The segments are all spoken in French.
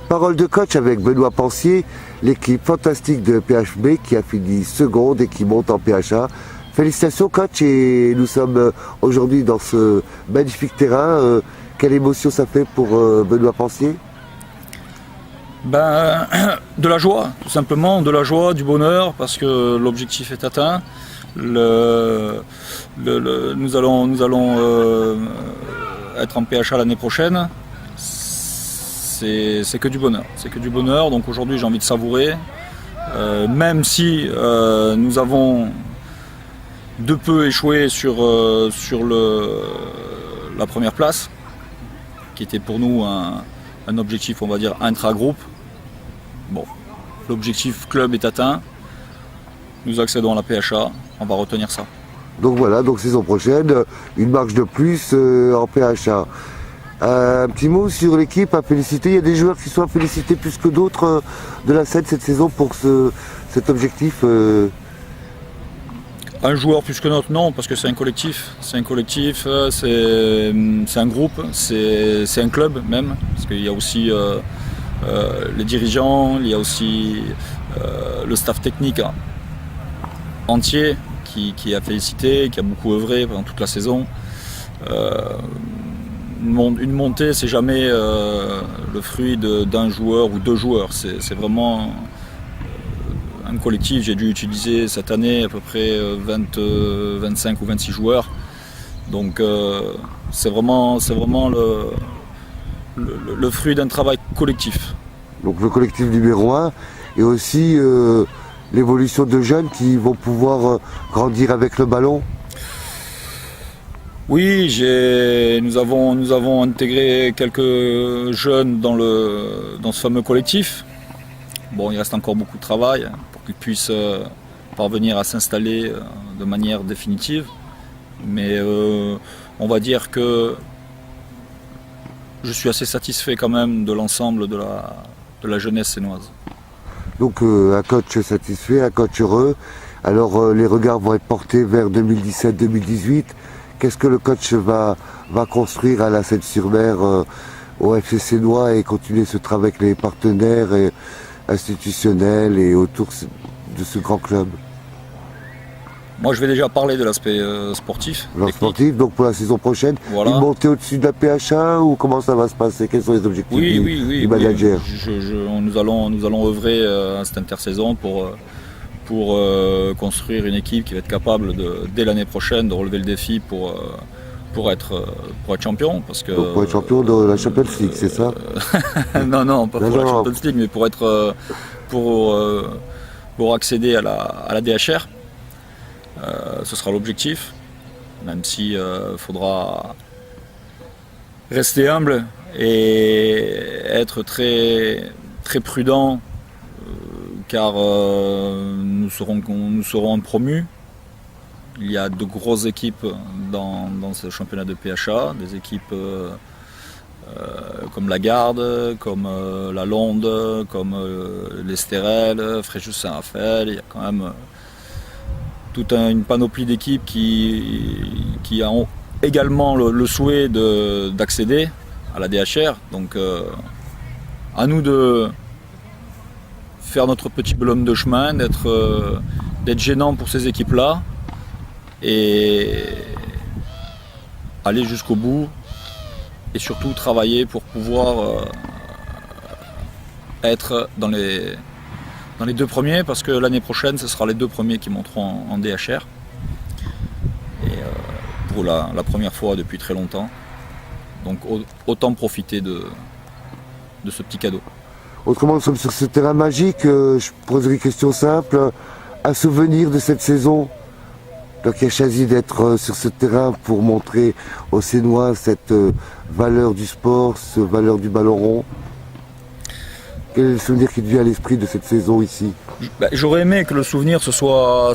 Parole de coach avec Benoît Pensier, l'équipe fantastique de PHB qui a fini seconde et qui monte en PHA. Félicitations coach, et nous sommes aujourd'hui dans ce magnifique terrain. Quelle émotion ça fait pour Benoît Pensier? De la joie, tout simplement, de la joie, du bonheur, parce que l'objectif est atteint. Nous allons être en PHA l'année prochaine. C'est que du bonheur, donc aujourd'hui j'ai envie de savourer, même si nous avons de peu échoué sur la première place, qui était pour nous un objectif, on va dire, intra-groupe. Bon, l'objectif club est atteint, nous accédons à la PHA, on va retenir ça. Donc voilà, donc saison prochaine, une marche de plus en PHA. Un petit mot sur l'équipe à féliciter. Il y a des joueurs qui sont à féliciter plus que d'autres de la scène cette saison pour cet objectif. Un joueur plus que d'autres, non, parce que c'est un collectif. C'est un collectif, c'est un groupe, c'est un club même, parce qu'il y a aussi les dirigeants, il y a aussi le staff technique entier qui a félicité, qui a beaucoup œuvré pendant toute la saison. Une montée, c'est jamais le fruit d'un joueur ou deux joueurs. C'est vraiment un collectif. J'ai dû utiliser cette année à peu près 25 ou 26 joueurs. Donc c'est vraiment le fruit d'un travail collectif. Donc le collectif numéro 1 et aussi l'évolution de jeunes qui vont pouvoir grandir avec le ballon. Oui, nous avons intégré quelques jeunes dans ce fameux collectif. Bon, il reste encore beaucoup de travail pour qu'ils puissent parvenir à s'installer de manière définitive. Mais on va dire que je suis assez satisfait quand même de l'ensemble de la jeunesse sénoise. Donc un coach satisfait, un coach heureux. Alors les regards vont être portés vers 2017-2018. Qu'est-ce que le coach va construire à la Seine-sur-Mer au FC Sénois et continuer ce travail avec les partenaires institutionnels et autour de ce grand club? Moi, je vais déjà parler de l'aspect sportif. Sportif, donc pour la saison prochaine, voilà. Une montée au-dessus de la PHA ou comment ça va se passer? Quels sont les objectifs du manager? Nous allons œuvrer à cette intersaison pour construire une équipe qui va être capable dès l'année prochaine de relever le défi pour être champion. Parce que, donc pour être champion de la Champions League, c'est ça? Non, pas pour la Champions League, mais pour accéder à la DHR. Ce sera l'objectif, même si faudra rester humble et être très, très prudent, car nous serons promus. Il y a de grosses équipes dans ce championnat de PHA, des équipes comme la Garde, comme la Londe, comme l'Estérel, Fréjus-Saint-Raphaël. Il y a quand même toute une panoplie d'équipes qui ont également le souhait d'accéder à la DHR. Donc à nous de faire notre petit bonhomme de chemin, d'être gênant pour ces équipes-là et aller jusqu'au bout et surtout travailler pour pouvoir être dans les deux premiers, parce que l'année prochaine ce sera les deux premiers qui monteront en DHR et pour la première fois depuis très longtemps, donc autant profiter de ce petit cadeau. Autrement, nous sommes sur ce terrain magique. Je poserai une question simple. Un souvenir de cette saison, donc il a choisi d'être sur ce terrain pour montrer aux Sénois cette valeur du sport, cette valeur du ballon rond. Quel est le souvenir qui te vient à l'esprit de cette saison ici? J'aurais aimé que le souvenir ce soit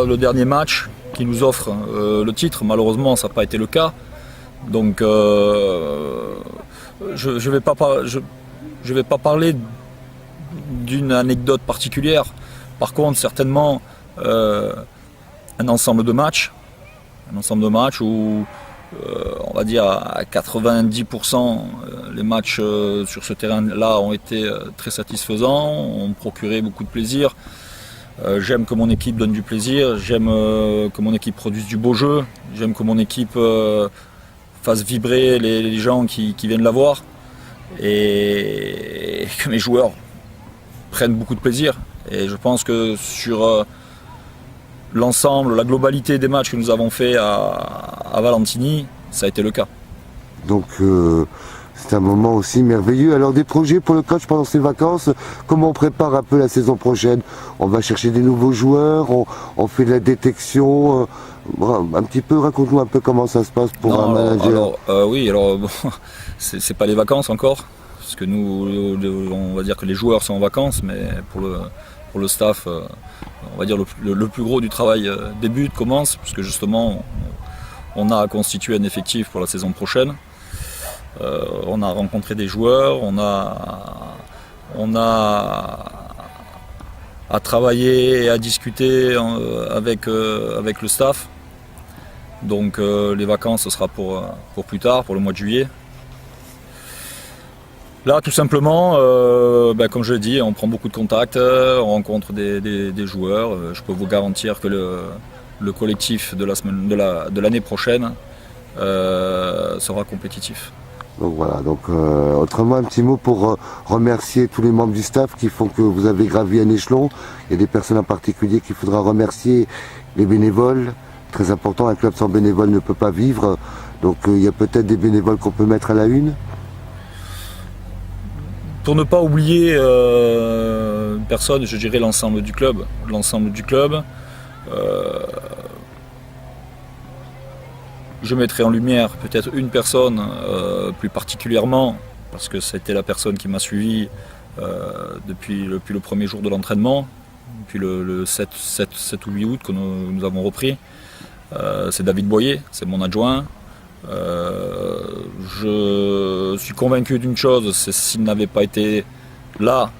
le dernier match qui nous offre le titre. Malheureusement, ça n'a pas été le cas. Donc je vais pas parler d'une anecdote particulière. Par contre, certainement un ensemble de matchs où on va dire à 90% les matchs sur ce terrain-là ont été très satisfaisants, ont procuré beaucoup de plaisir. J'aime que mon équipe donne du plaisir, j'aime que mon équipe produise du beau jeu, j'aime que mon équipe fasse vibrer les gens qui viennent la voir et que mes joueurs prennent beaucoup de plaisir. Et je pense que sur l'ensemble, la globalité des matchs que nous avons fait à Valentini, ça a été le cas. Donc c'est un moment aussi merveilleux. Alors des projets pour le coach pendant ces vacances, comment on prépare un peu la saison prochaine? On va chercher des nouveaux joueurs, on fait de la détection, un petit peu, raconte-nous un peu comment ça se passe pour un manager. Bon, c'est pas les vacances encore, parce que nous, on va dire que les joueurs sont en vacances, mais pour le staff, on va dire le plus gros du travail débute, commence, puisque justement on a à constituer un effectif pour la saison prochaine. On a rencontré des joueurs, on a à travailler et à discuter avec le staff. Donc les vacances, ce sera pour plus tard, pour le mois de juillet. Là, tout simplement, comme je l'ai dit, on prend beaucoup de contacts, on rencontre des joueurs. Je peux vous garantir que le collectif de l'année prochaine sera compétitif. Donc voilà, autrement un petit mot pour remercier tous les membres du staff qui font que vous avez gravi un échelon. Il y a des personnes en particulier qu'il faudra remercier, les bénévoles. Très important, un club sans bénévoles ne peut pas vivre. Donc il y a peut-être des bénévoles qu'on peut mettre à la une. Pour ne pas oublier personne, je dirais l'ensemble du club. Je mettrai en lumière peut-être une personne plus particulièrement, parce que c'était la personne qui m'a suivi depuis le premier jour de l'entraînement, depuis le 7 ou 8 août que nous avons repris. C'est David Boyer, c'est mon adjoint. Je suis convaincu d'une chose, c'est s'il n'avait pas été là,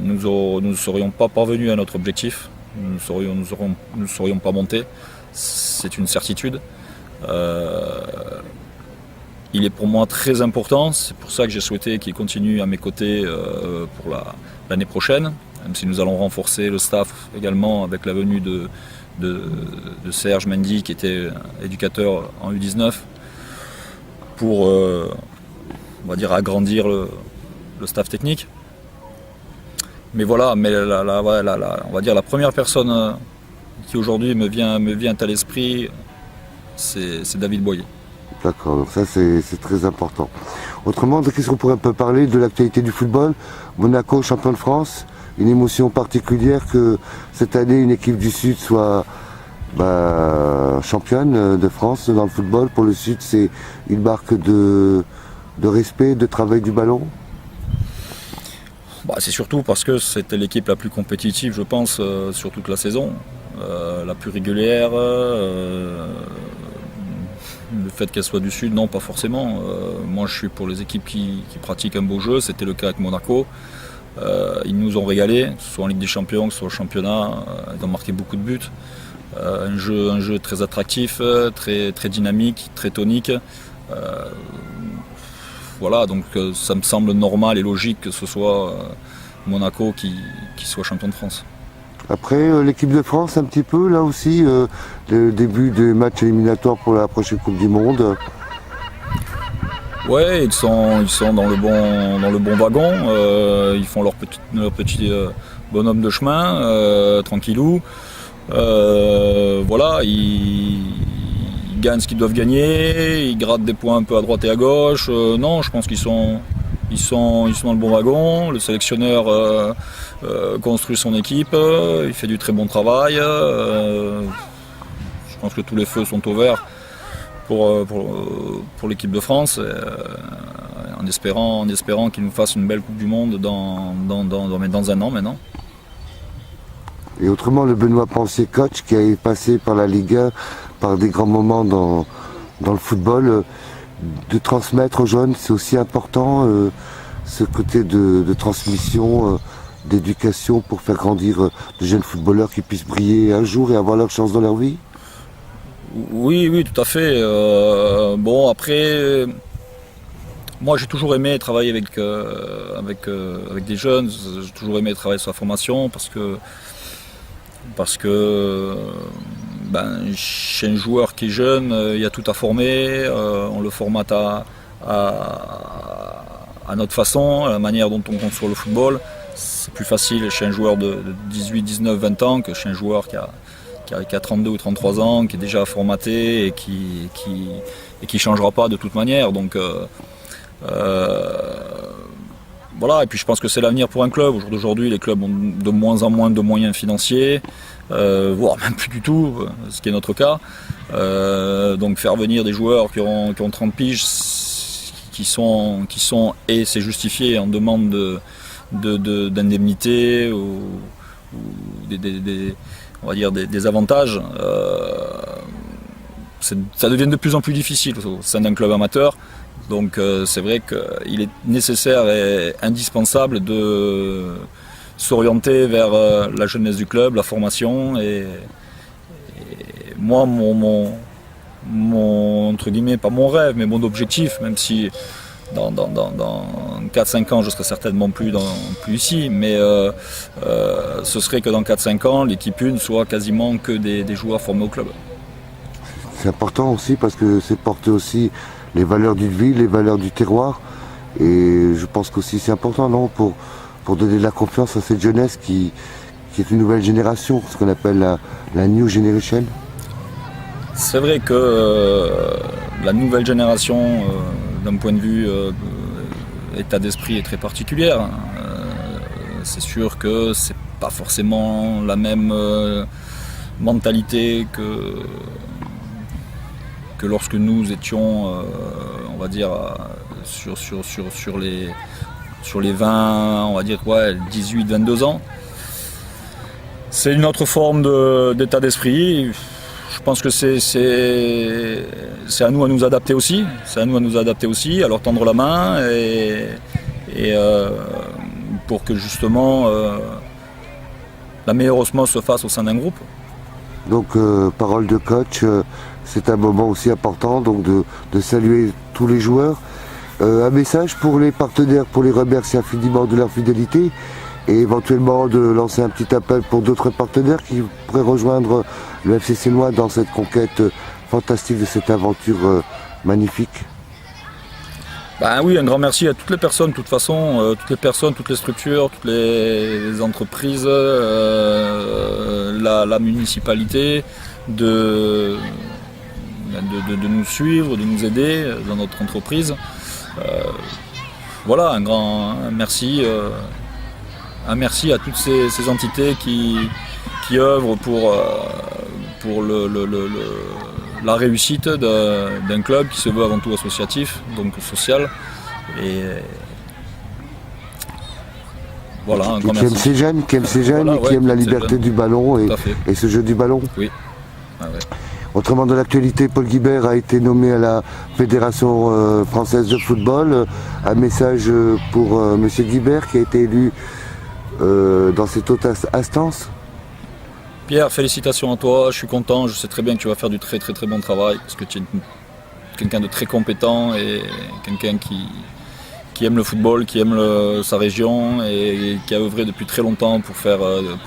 nous ne serions pas parvenus à notre objectif, nous ne serions pas montés, c'est une certitude. Il est pour moi très important, c'est pour ça que j'ai souhaité qu'il continue à mes côtés pour l'année prochaine, même si nous allons renforcer le staff également avec la venue de Serge Mendy qui était éducateur en U19 pour on va dire agrandir le staff technique. Mais voilà, on va dire la première personne qui aujourd'hui me vient à l'esprit, c'est David Boyer. D'accord, donc ça c'est très important. Autrement, qu'est-ce qu'on pourrait un peu parler de l'actualité du football? Monaco, champion de France, une émotion particulière que cette année une équipe du Sud soit championne de France dans le football. Pour le Sud, c'est une marque de respect, de travail du ballon. C'est surtout parce que c'était l'équipe la plus compétitive, je pense, sur toute la saison, la plus régulière. Le fait qu'elle soit du Sud, non, pas forcément. Moi, je suis pour les équipes qui pratiquent un beau jeu. C'était le cas avec Monaco. Ils nous ont régalé, que ce soit en Ligue des Champions, que ce soit au championnat. Ils ont marqué beaucoup de buts. Un jeu très attractif, très dynamique, très tonique. Voilà, donc ça me semble normal et logique que ce soit Monaco qui soit champion de France. Après, l'équipe de France, un petit peu, là aussi, le début des matchs éliminatoires pour la prochaine Coupe du Monde. Ouais, ils sont dans le bon wagon, ils font leur petit bonhomme de chemin, tranquillou. Voilà, ils gagnent ce qu'ils doivent gagner, ils grattent des points un peu à droite et à gauche. Non, je pense qu'ils sont dans le bon wagon. Le sélectionneur construit son équipe, il fait du très bon travail. Je pense que tous les feux sont ouverts pour l'équipe de France, en espérant qu'il nous fasse une belle Coupe du Monde dans un an maintenant. Et autrement, le Benoît Pensier, coach, qui est passé par la Ligue 1, par des grands moments dans le football, de transmettre aux jeunes, c'est aussi important, ce côté de transmission, d'éducation pour faire grandir de jeunes footballeurs qui puissent briller un jour et avoir leur chance dans leur vie. Oui, tout à fait. Après, Moi, j'ai toujours aimé travailler avec des jeunes. J'ai toujours aimé travailler sur la formation parce que chez un joueur qui est jeune, il y a tout à former. On le formate à notre façon, à la manière dont on construit le football. C'est plus facile chez un joueur de 18, 19, 20 ans que chez un joueur qui a 32 ou 33 ans, qui est déjà formaté et qui changera pas de toute manière. Donc voilà, et puis je pense que c'est l'avenir pour un club. Au jour d'aujourd'hui, les clubs ont de moins en moins de moyens financiers, voire même plus du tout, ce qui est notre cas. Donc faire venir des joueurs qui ont 30 piges, qui sont et c'est justifié, en demande d'indemnité ou on va dire des avantages, ça devient de plus en plus difficile au sein d'un club amateur. Donc c'est vrai qu'il est nécessaire et indispensable de s'orienter vers la jeunesse du club, la formation. Et moi, mon entre guillemets, pas mon rêve, mais mon objectif, même si dans 4-5 ans je serai certainement plus ici, mais ce serait que dans 4-5 ans l'équipe 1 soit quasiment que des joueurs formés au club. C'est important aussi parce que c'est porter aussi les valeurs d'une ville, les valeurs du terroir, et je pense qu'aussi c'est important, non, pour donner de la confiance à cette jeunesse qui est une nouvelle génération, ce qu'on appelle la New Generation. C'est vrai que la nouvelle génération, d'un point de vue état d'esprit, est très particulière. C'est sûr que c'est pas forcément la même mentalité que lorsque nous étions, on va dire, sur les 20, on va dire, 18-22 ans. C'est une autre forme d'état d'esprit. Je pense que c'est à nous à nous adapter aussi. C'est à nous à nous adapter aussi, à leur tendre la main et pour que justement la meilleure osmose se fasse au sein d'un groupe. Donc parole de coach, c'est un moment aussi important donc de saluer tous les joueurs. Un message pour les partenaires, pour les remercier infiniment de leur fidélité et éventuellement de lancer un petit appel pour d'autres partenaires qui pourraient rejoindre le FC Sénois dans cette conquête fantastique de cette aventure magnifique. Ben oui, un grand merci à toutes les personnes, de toute façon, toutes les structures, toutes les entreprises, la municipalité, de nous suivre, de nous aider dans notre entreprise. Voilà, un grand merci à toutes ces entités qui œuvrent pour la réussite d'un club qui se veut avant tout associatif, donc social. Et voilà, un grand merci. Qui aime ces jeunes, voilà, qui aime la liberté du ballon et ce jeu du ballon. Oui. Ah ouais. Autrement, dans l'actualité, Paul Guibert a été nommé à la Fédération française de football. Un message pour M. Guibert qui a été élu dans cette haute instance. Pierre, félicitations à toi, je suis content, je sais très bien que tu vas faire du très très très bon travail parce que tu es quelqu'un de très compétent et quelqu'un qui aime le football, qui aime sa région et qui a œuvré depuis très longtemps pour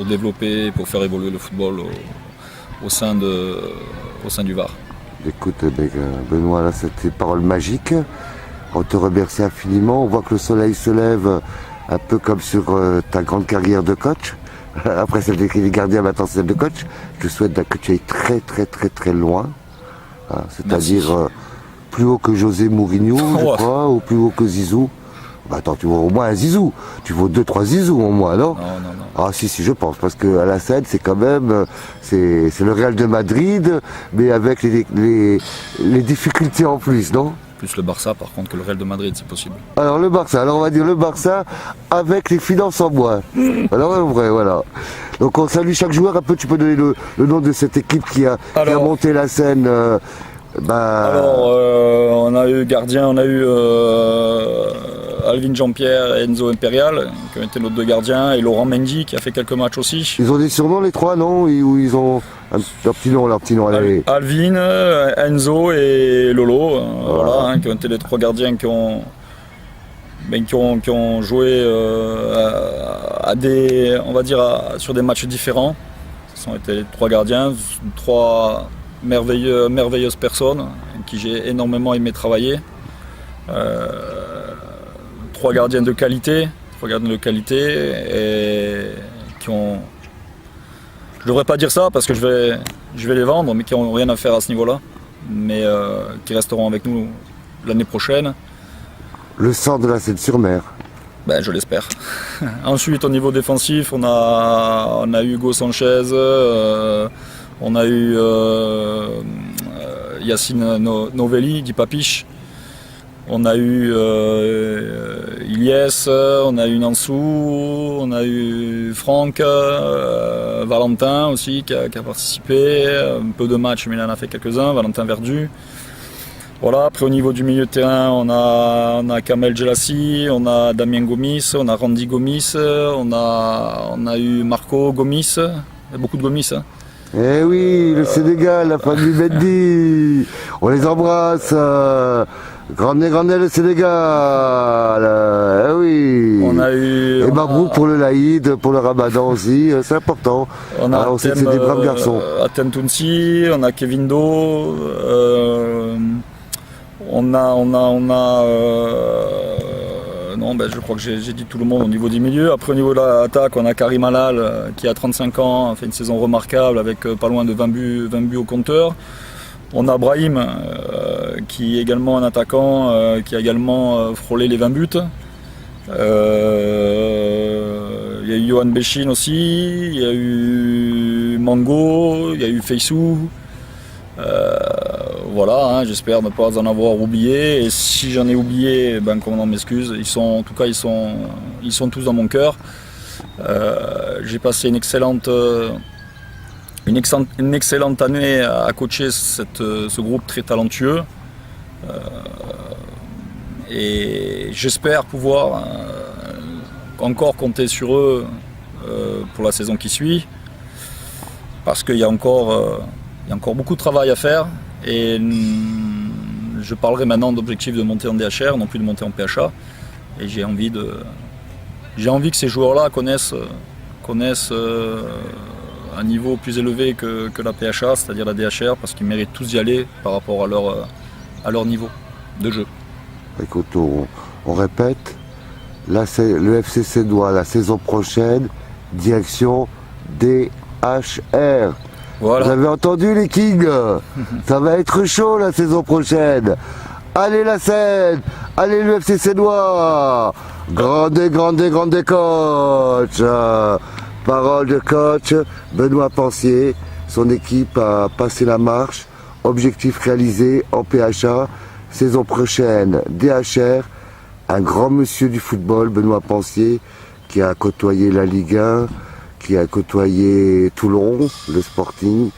développer, pour faire évoluer le football au sein du Var. Écoute Benoît, là c'était des paroles magiques, on te remercie infiniment, on voit que le soleil se lève un peu comme sur ta grande carrière de coach. Après celle des gardiens, maintenant celle de coach. Je te souhaite que tu ailles très très très très loin. C'est-à-dire plus haut que José Mourinho, je crois, ou plus haut que Zizou. Bah attends, tu vois au moins un Zizou. Tu vaux 2-3 Zizou au moins, non? Non. Ah si, je pense, parce qu'à la scène, c'est quand même, c'est le Real de Madrid, mais avec les difficultés en plus, non? Plus le Barça par contre que le Real de Madrid, c'est possible. Alors on va dire le Barça avec les finances en moins. Alors en vrai, voilà. Donc on salue chaque joueur. Un peu, tu peux donner le nom de cette équipe qui a monté la scène. Alors on a eu gardien, on a eu Alvin Jean-Pierre et Enzo Imperial qui ont été nos deux gardiens et Laurent Mendy qui a fait quelques matchs aussi. Ils ont des surnoms les trois, non? Ou ils ont leur petit nom. Alvin, Enzo et Lolo, voilà, qui ont été les trois gardiens qui ont qui ont joué sur des matchs différents. Ce sont été les 3 gardiens, 3 merveilleuses personnes avec qui j'ai énormément aimé travailler. 3 gardiens de qualité, et qui ont... Je ne devrais pas dire ça parce que je vais les vendre, mais qui n'ont rien à faire à ce niveau-là, mais qui resteront avec nous l'année prochaine. Le sang de la Seine-sur-Mer. Ben, je l'espère. Ensuite, au niveau défensif, on a eu Hugo Sanchez, on a eu Yacine Novelli, dit Papiche, on a eu Ilyes, on a eu Nansou, on a eu Franck, Valentin aussi qui a participé, un peu de matchs mais il en a fait quelques-uns, Valentin Verdu. Voilà, après au niveau du milieu de terrain, on a Kamel Djelassi, on a Damien Gomis, on a Randy Gomis, on a eu Marco Gomis, il y a beaucoup de Gomis. Hein. Eh oui, le Sénégal, la famille Mendy, on les embrasse. Grande le Sénégal, eh oui. On a eu. Et Mabrouk pour le Laïd, pour le Ramadan aussi, c'est important. On sait que c'est des braves garçons. Atem Tounsi, on a Kevin Do, je crois que j'ai dit tout le monde au niveau du milieu. Après au niveau de l'attaque, on a Karim Halal qui a 35 ans, a fait une saison remarquable avec pas loin de 20 buts au compteur. On a Brahim qui est également un attaquant qui a également frôlé les 20 buts. Il y a eu Johan Béchine aussi, il y a eu Mango, il y a eu Feissou. Voilà, j'espère ne pas en avoir oublié. Et si j'en ai oublié, qu'on m'en m'excuse. Ils sont tous dans mon cœur. J'ai passé une excellente année à coacher ce groupe très talentueux. Et j'espère pouvoir encore compter sur eux pour la saison qui suit. Parce qu'il y a encore beaucoup de travail à faire. Et je parlerai maintenant d'objectifs de monter en DHR, non plus de monter en PHA. Et j'ai envie que ces joueurs-là connaissent un niveau plus élevé que la PHA, c'est-à-dire la DHR, parce qu'ils méritent tous d'y aller par rapport à leur niveau de jeu. Écoute, on répète, là c'est le FC Sédois, la saison prochaine, direction DHR. Voilà. Vous avez entendu les Kings? Ça va être chaud la saison prochaine. Allez la Seine, allez le FC Sédois. Grande coach. Parole de coach Benoît Pensier. Son équipe a passé la marche. Objectif réalisé en PHA. Saison prochaine, DHR. Un grand monsieur du football, Benoît Pensier, qui a côtoyé la Ligue 1, qui a côtoyé Toulon, le Sporting,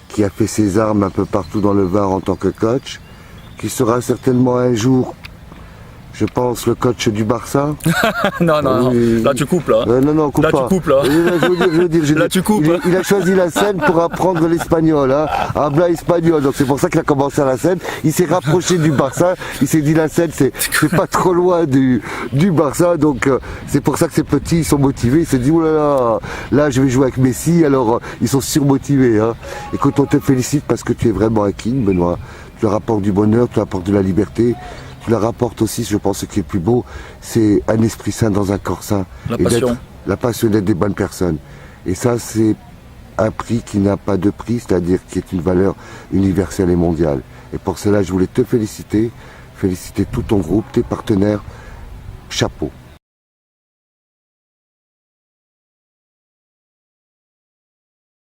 qui a fait ses armes un peu partout dans le Var en tant que coach, qui sera certainement un jour, je pense, le coach du Barça. non, là tu coupes là. Non, coupe là pas. Tu coupes là. Je veux dire, là tu coupes. Il a choisi la Seine pour apprendre l'espagnol, habla espagnol. Donc c'est pour ça qu'il a commencé à la Seine. Il s'est rapproché du Barça. Il s'est dit la Seine, c'est pas trop loin du Barça. Donc c'est pour ça que ces petits ils sont motivés. Il s'est dit là je vais jouer avec Messi. Alors ils sont surmotivés. Écoute, on te félicite parce que tu es vraiment un king, Benoît. Tu leur apportes du bonheur, tu leur apportes de la liberté. Tu leur apportes aussi, je pense, ce qui est le plus beau, c'est un esprit sain dans un corps sain. La passion. La passion d'être des bonnes personnes. Et ça, c'est un prix qui n'a pas de prix, c'est-à-dire qui est une valeur universelle et mondiale. Et pour cela, je voulais te féliciter tout ton groupe, tes partenaires. Chapeau.